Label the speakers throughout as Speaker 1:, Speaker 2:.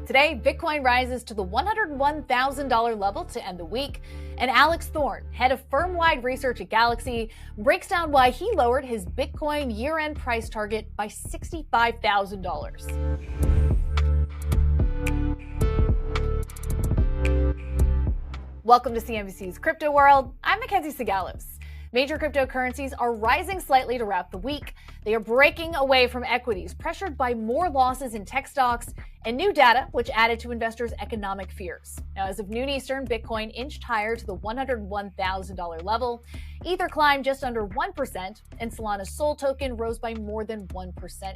Speaker 1: Today, Bitcoin rises to the $101,000 level to end the week. And Alex Thorn, head of firmwide research at Galaxy, breaks down why he lowered his Bitcoin year-end price target by $65,000. Welcome to CNBC's Crypto World. I'm Mackenzie Segalos. Major cryptocurrencies are rising slightly to wrap the week. They are breaking away from equities, pressured by more losses in tech stocks and new data, which added to investors' economic fears. Now, as of noon Eastern, Bitcoin inched higher to the $101,000 level. Ether climbed just under 1%, and Solana's Sol token rose by more than 1%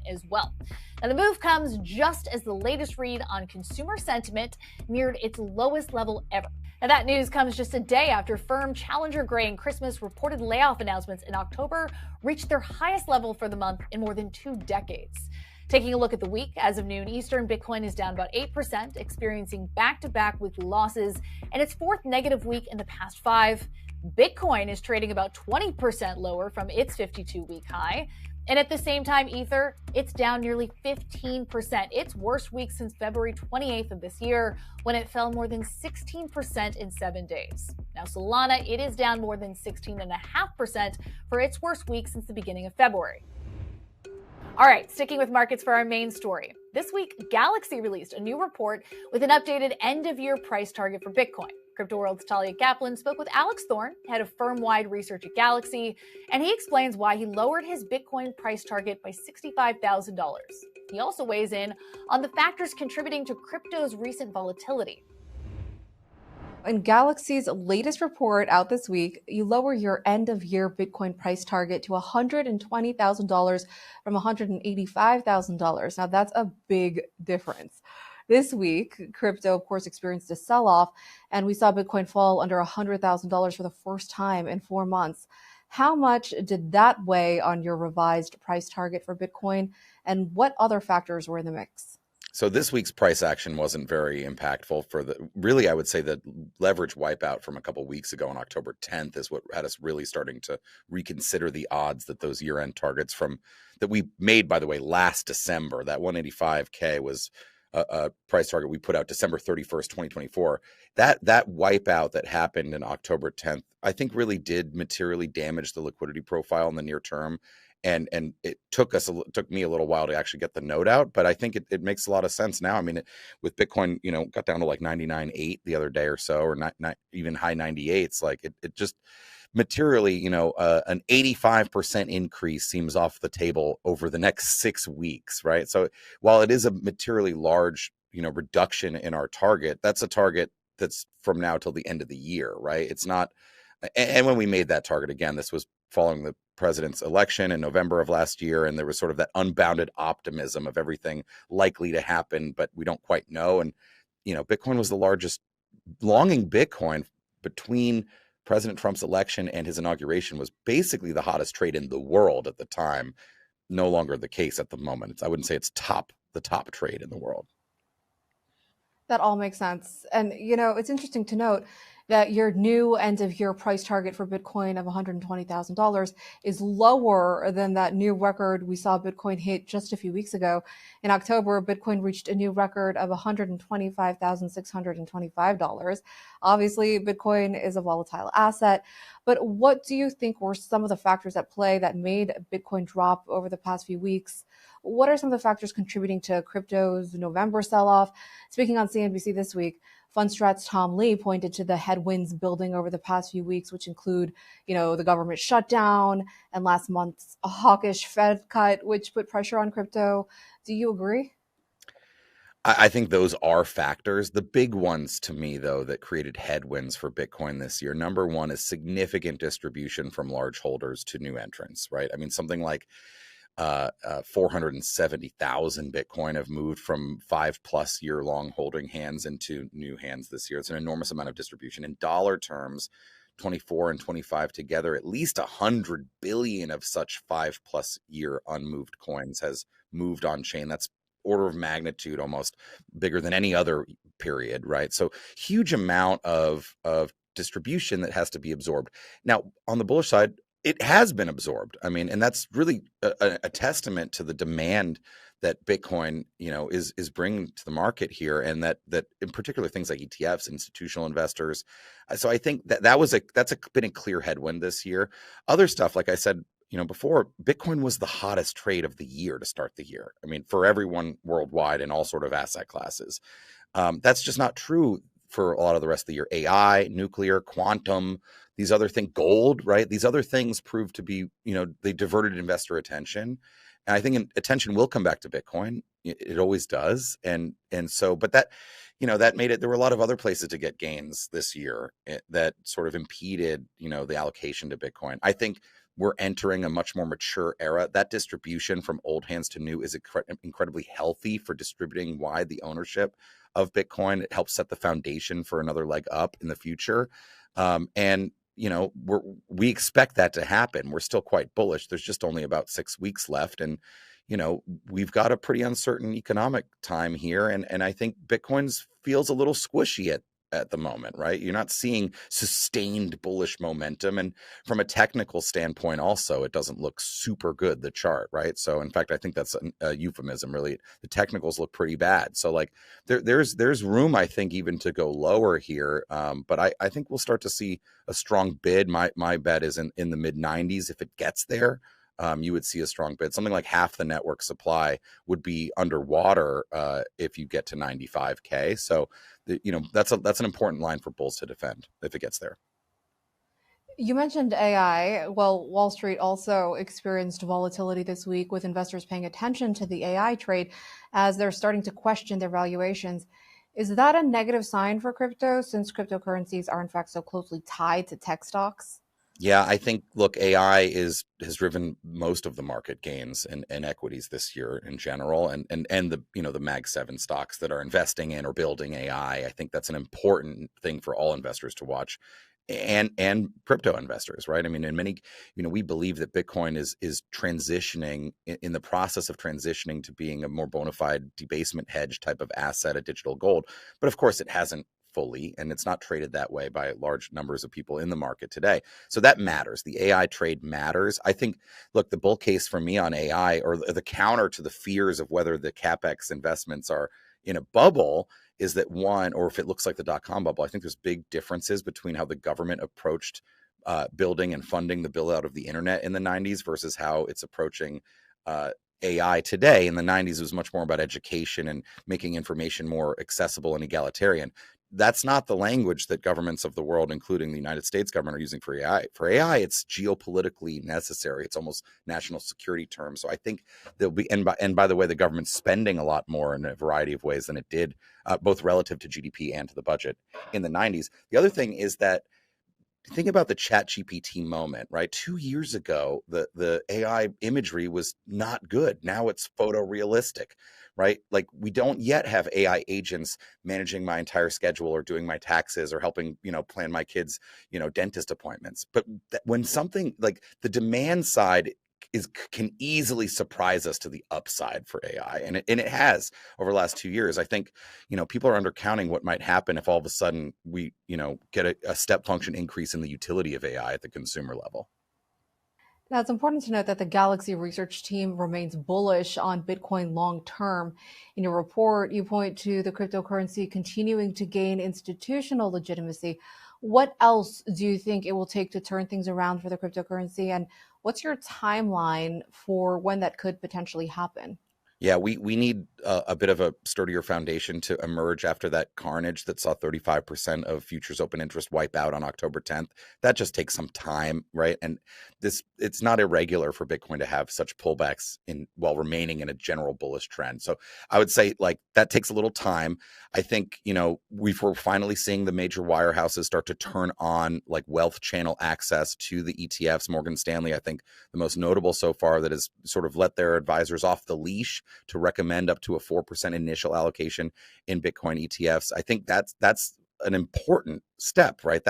Speaker 1: as well. Now, the move comes just as the latest read on consumer sentiment neared its lowest level ever. Now, that news comes just a day after firm Challenger Gray and Christmas reported layoff announcements in October reached their highest level for the month in more than 2 decades. Taking a look at the week, as of noon Eastern, Bitcoin is down about 8%, experiencing back-to-back weekly losses and its 4th negative week in the past 5. Bitcoin is trading about 20% lower from its 52-week high. And at the same time, Ether, it's down nearly 15%, its worst week since February 28th of this year, when it fell more than 16% in 7 days. Now, Solana, it is down more than 16.5% for its worst week since the beginning of February. All right, sticking with markets for our main story. This week, Galaxy released a new report with an updated end-of-year price target for Bitcoin. Crypto World's Talia Kaplan spoke with Alex Thorn, head of firm-wide research at Galaxy, and he explains why he lowered his Bitcoin price target by $65,000. He also weighs in on the factors contributing to crypto's recent volatility.
Speaker 2: In Galaxy's latest report out this week, you lower your end-of-year Bitcoin price target to $120,000 from $185,000. Now, that's a big difference. This week, crypto, of course, experienced a sell-off, and we saw Bitcoin fall under $100,000 for the first time in 4 months. How much did that weigh on your revised price target for Bitcoin, and what other factors were in the mix?
Speaker 3: So this week's price action wasn't very impactful for really, I would say the leverage wipeout from a couple weeks ago on October 10th is what had us really starting to reconsider the odds that those year-end targets that we made, by the way, last December, that 185K was a price target we put out December 31st, 2024. That wipeout that happened in October 10th, I think really did materially damage the liquidity profile in the near term. And it took me a little while to actually get the note out, but I think it makes a lot of sense now. I mean, with Bitcoin, got down to like 99.8 the other day or so, or not even high 98s. Like it just materially, an 85% increase seems off the table over the next 6 weeks, right? So while it is a materially large, reduction in our target, that's a target that's from now till the end of the year, right? It's not. And when we made that target, again, this was following the president's election in November of last year, and there was sort of that unbounded optimism of everything likely to happen, but we don't quite know. And Bitcoin was the largest longing Bitcoin between President Trump's election and his inauguration was basically the hottest trade in the world at the time. No longer the case at the moment. I wouldn't say it's the top trade in the world.
Speaker 2: That all makes sense. And, it's interesting to note that your new end-of-year price target for Bitcoin of $120,000 is lower than that new record we saw Bitcoin hit just a few weeks ago. In October, Bitcoin reached a new record of $125,625. Obviously, Bitcoin is a volatile asset, but what do you think were some of the factors at play that made Bitcoin drop over the past few weeks? What are some of the factors contributing to crypto's November sell-off? Speaking on CNBC this week, Fundstrat's Tom Lee pointed to the headwinds building over the past few weeks, which include, the government shutdown and last month's hawkish Fed cut, which put pressure on crypto. Do you agree?
Speaker 3: I think those are factors. The big ones to me, though, that created headwinds for Bitcoin this year. Number one is significant distribution from large holders to new entrants, right? I mean, something like 470,000 Bitcoin have moved from 5+ year long holding hands into new hands this year. It's an enormous amount of distribution. In dollar terms, 24 and 25 together, at least 100 billion of such 5+ year unmoved coins has moved on chain. That's order of magnitude almost bigger than any other period, right? So huge amount of distribution that has to be absorbed. Now, on the bullish side, it has been absorbed. I mean, and that's really a testament to the demand that Bitcoin, is bringing to the market here, and that in particular things like ETFs, institutional investors. So I think that's been a clear headwind this year. Other stuff, like I said, before, Bitcoin was the hottest trade of the year to start the year. I mean, for everyone worldwide in all sort of asset classes. That's just not true for a lot of the rest of the year. AI, nuclear, quantum, these other things, gold, right? These other things proved to be, they diverted investor attention. And I think attention will come back to Bitcoin. It always does. And so, but that, that made it, there were a lot of other places to get gains this year that sort of impeded, the allocation to Bitcoin. I think we're entering a much more mature era. That distribution from old hands to new is incredibly healthy for distributing wide the ownership of Bitcoin. It helps set the foundation for another leg up in the future. And we expect that to happen. We're still quite bullish. There's just only about 6 weeks left. And, we've got a pretty uncertain economic time here. And I think Bitcoin's feels a little squishy at the moment, right? You're not seeing sustained bullish momentum. And from a technical standpoint, also, it doesn't look super good, the chart, right? So in fact, I think that's a euphemism, really. The technicals look pretty bad. So like there's room, I think, even to go lower here. But I think we'll start to see a strong bid. My bet is in the mid 90s. If it gets there, you would see a strong bid. Something like half the network supply would be underwater if you get to 95K. So, that's an important line for bulls to defend if it gets there.
Speaker 2: You mentioned AI. Well, Wall Street also experienced volatility this week, with investors paying attention to the AI trade as they're starting to question their valuations. Is that a negative sign for crypto, since cryptocurrencies are in fact so closely tied to tech stocks?
Speaker 3: Yeah, I think, look, AI has driven most of the market gains in equities this year in general, and the the Mag 7 stocks that are investing in or building AI. I think that's an important thing for all investors to watch, and crypto investors, right? I mean, in many, we believe that Bitcoin is transitioning in the process of transitioning to being a more bona fide debasement hedge type of asset, a digital gold. But of course, it hasn't fully, and it's not traded that way by large numbers of people in the market today. So that matters. The AI trade matters. I think, look, the bull case for me on AI, or the counter to the fears of whether the CapEx investments are in a bubble, is that one, or if it looks like the dot-com bubble, I think there's big differences between how the government approached building and funding the build out of the internet in the 90s versus how it's approaching AI today. In the 90s, it was much more about education and making information more accessible and egalitarian. That's not the language that governments of the world, including the United States government, are using for AI. For AI, it's geopolitically necessary. It's almost national security terms. So I think there'll be, and by the way, the government's spending a lot more in a variety of ways than it did, both relative to GDP and to the budget in the 90s. The other thing is that, think about the ChatGPT moment, right? 2 years ago, the AI imagery was not good. Now it's photorealistic, right? Like, we don't yet have AI agents managing my entire schedule or doing my taxes or helping, plan my kids', dentist appointments. But when something like the demand side can easily surprise us to the upside for AI. And it has over the last 2 years. I think, people are undercounting what might happen if all of a sudden we, get a step function increase in the utility of AI at the consumer level.
Speaker 2: Now, it's important to note that the Galaxy research team remains bullish on Bitcoin long term. In your report, you point to the cryptocurrency continuing to gain institutional legitimacy. What else do you think it will take to turn things around for the cryptocurrency? And what's your timeline for when that could potentially happen?
Speaker 3: Yeah, we need a bit of a sturdier foundation to emerge after that carnage that saw 35% of futures open interest wipe out on October 10th. That just takes some time, right? And it's not irregular for Bitcoin to have such pullbacks while remaining in a general bullish trend. So I would say, like, that takes a little time. I think, we're finally seeing the major wirehouses start to turn on, like, wealth channel access to the ETFs. Morgan Stanley, I think, the most notable so far, that has sort of let their advisors off the leash to recommend up to a 4% initial allocation in Bitcoin ETFs. I think that's an important step, right?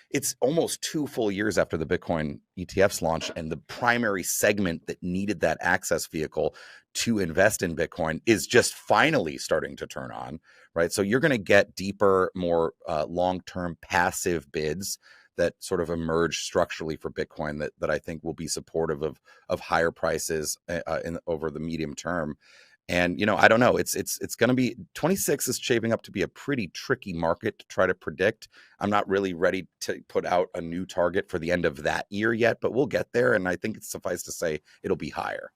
Speaker 3: It's almost 2 full years after the Bitcoin ETFs launch, and the primary segment that needed that access vehicle to invest in Bitcoin is just finally starting to turn on, right? So you're going to get deeper, more long-term passive bids that sort of emerge structurally for Bitcoin that I think will be supportive of higher prices over the medium term. And, I don't know. It's going to be 26 is shaping up to be a pretty tricky market to try to predict. I'm not really ready to put out a new target for the end of that year yet, but we'll get there. And I think it's suffice to say it'll be higher.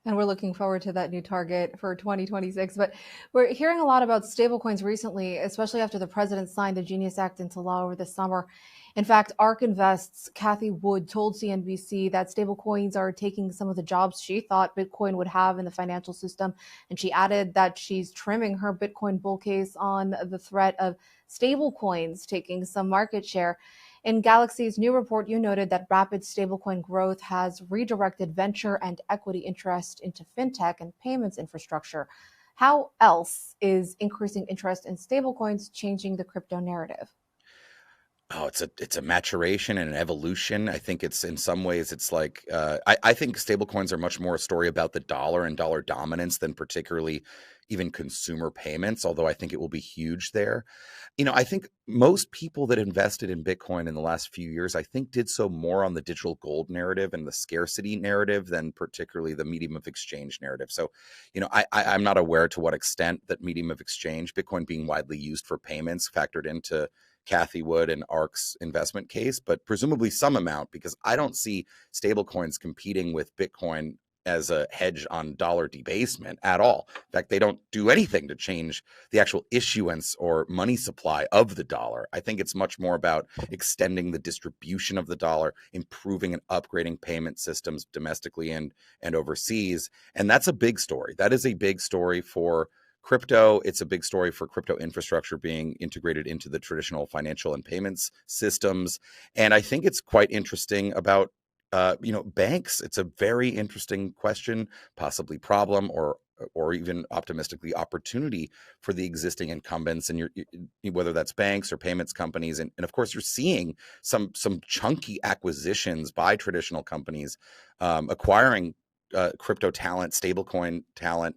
Speaker 2: And we're looking forward to that new target for 2026. But we're hearing a lot about stablecoins recently, especially after the president signed the Genius Act into law over the summer. In fact, ARK Invest's Kathy Wood told CNBC that stablecoins are taking some of the jobs she thought Bitcoin would have in the financial system. And she added that she's trimming her Bitcoin bull case on the threat of stablecoins taking some market share. In Galaxy's new report, you noted that rapid stablecoin growth has redirected venture and equity interest into fintech and payments infrastructure. How else is increasing interest in stablecoins changing the crypto narrative?
Speaker 3: Oh, it's a maturation and an evolution. I think it's in some ways it's like I think stablecoins are much more a story about the dollar and dollar dominance than particularly even consumer payments, although I think it will be huge there. I think most people that invested in Bitcoin in the last few years, I think did so more on the digital gold narrative and the scarcity narrative than particularly the medium of exchange narrative. So, I'm not aware to what extent that medium of exchange, Bitcoin being widely used for payments, factored into Kathy Wood and ARK's investment case, but presumably some amount, because I don't see stablecoins competing with Bitcoin as a hedge on dollar debasement at all. In fact, they don't do anything to change the actual issuance or money supply of the dollar. I think it's much more about extending the distribution of the dollar, improving and upgrading payment systems domestically and overseas. And that's a big story. That is a big story for crypto. It's a big story for crypto infrastructure being integrated into the traditional financial and payments systems. And I think it's quite interesting about, banks. It's a very interesting question, possibly problem, or even optimistically opportunity for the existing incumbents, and whether that's banks or payments companies. And of course, you're seeing some chunky acquisitions by traditional companies acquiring crypto talent, stablecoin talent.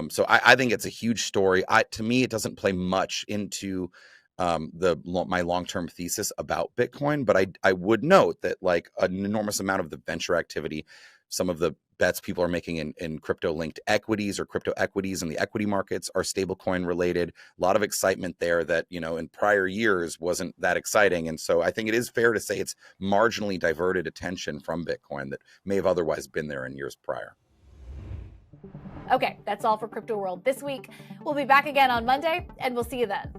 Speaker 3: So I think it's a huge story. To me, it doesn't play much into my long-term thesis about Bitcoin, but I would note that like an enormous amount of the venture activity, some of the bets people are making in crypto-linked equities or crypto equities in the equity markets are stablecoin related. A lot of excitement there that, in prior years wasn't that exciting. And so I think it is fair to say it's marginally diverted attention from Bitcoin that may have otherwise been there in years prior.
Speaker 1: Okay, that's all for Crypto World this week. We'll be back again on Monday, and we'll see you then.